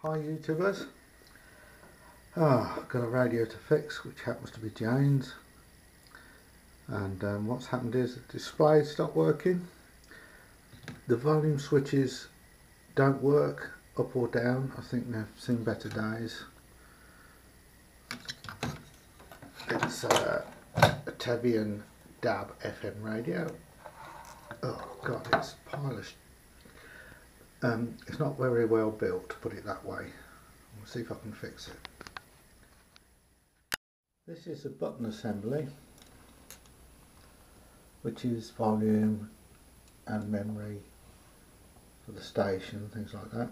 Hi YouTubers, I've got a radio to fix which happens to be Jane's, and what's happened is the display stopped working, the volume switches don't work up or down. I think they've seen better days. It's a TEvion DAB FM radio. Oh god, it's polished. It's not very well built, to put it that way. We'll see if I can fix it. This is a button assembly, which is volume and memory for the station, things like that.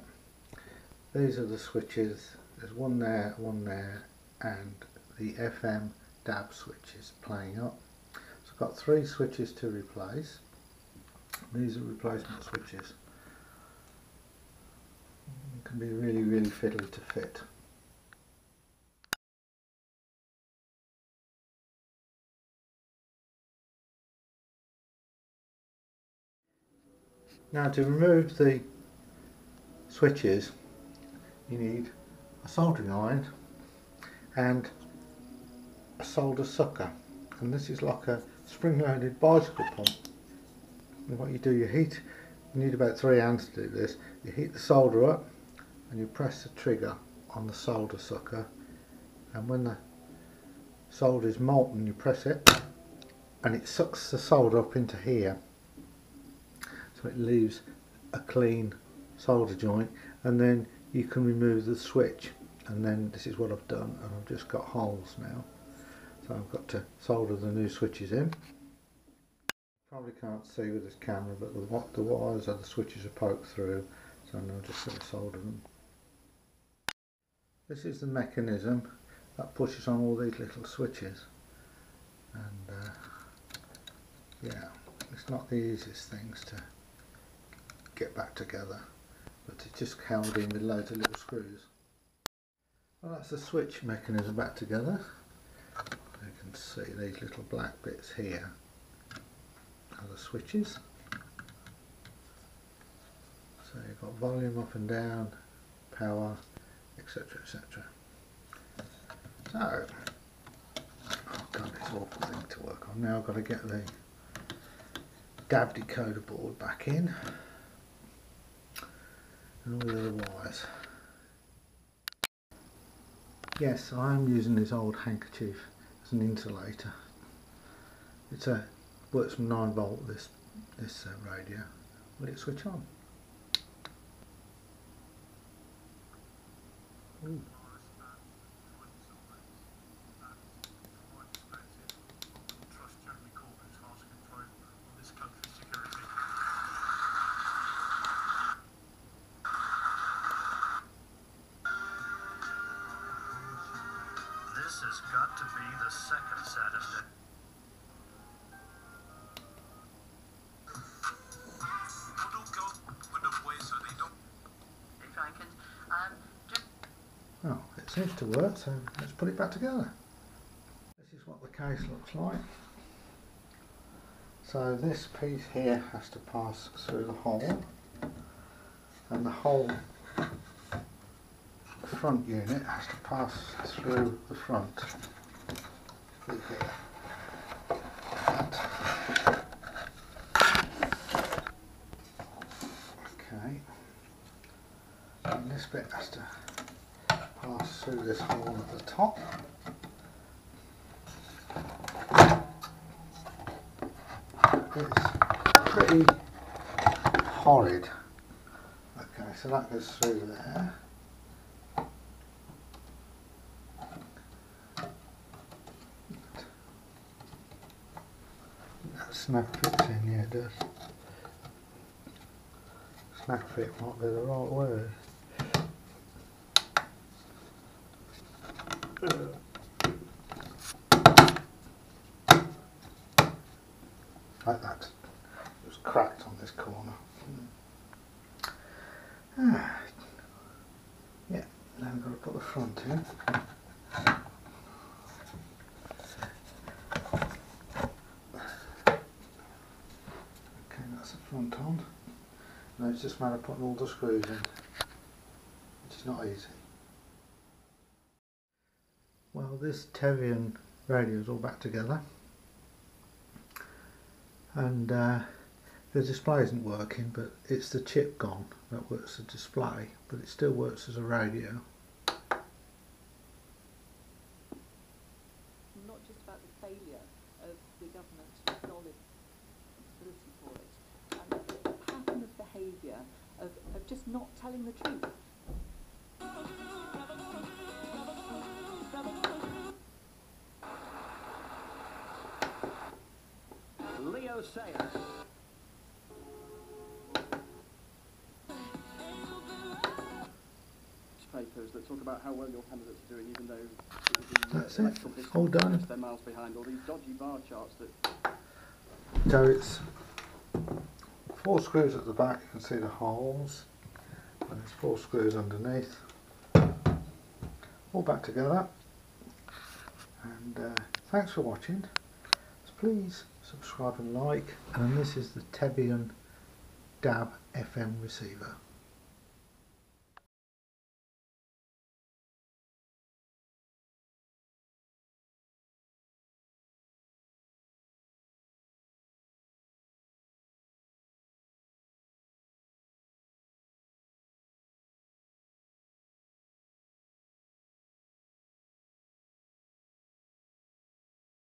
These are the switches. There's one there, and the FM DAB switch is playing up. So I've got 3 switches to replace. These are replacement switches. It can be really fiddly to fit. Now to remove the switches you need a soldering iron and a solder sucker, and this is like a spring-loaded bicycle pump. And what you do, you need about 3 hands to do this. You heat the solder up and you press the trigger on the solder sucker, and when the solder is molten you press it and it sucks the solder up into here, so it leaves a clean solder joint, and then you can remove the switch. And then this is what I've done, and I've just got holes now, so I've got to solder the new switches in. Probably can't see with this camera, but the wires of the switches are poked through, so I'm just going to solder them. This is the mechanism that pushes on all these little switches, and yeah, it's not the easiest things to get back together, but it's just held in with loads of little screws. Well, that's the switch mechanism back together. You can see these little black bits here are the switches. So you've got volume up and down, power, etc, etc. So I've got this awful thing to work on. Now I've got to get the DAB decoder board back in and all the other wires. Yes, I am using this old handkerchief as an insulator. It's works from 9 volt, this radio. Will it switch on? Ooh. This has got to be the second saddest day. Oh, it seems to work, so let's put it back together. This is what the case looks like. So this piece here has to pass through the hole, and the whole front unit has to pass through the front through here. Okay, and this bit has to pass through this hole at the top. It's pretty horrid. Okay, so that goes through there. That snap fits in, yeah it does. Snap fit might be the right word. Like that. It was cracked on this corner. Yeah, Got the front in. Okay, that's the front on. Now it's just a matter of putting all the screws in, which is not easy. Well, this TEvion radio is all back together, and the display isn't working, but it's the chip gone that works the display, but it still works as a radio. Not just about the failure of the government to acknowledge responsibility for it, and the pattern of behaviour of just not telling the truth. Leo Sayer. Papers that talk about how well your candidates are doing, even though That's it, all done. they're miles behind. All these dodgy bar charts that. So it's 4 screws at the back, you can see the holes, and there's 4 screws underneath, all back together. And thanks for watching. So please subscribe and like. And this is the TEvion DAB FM receiver.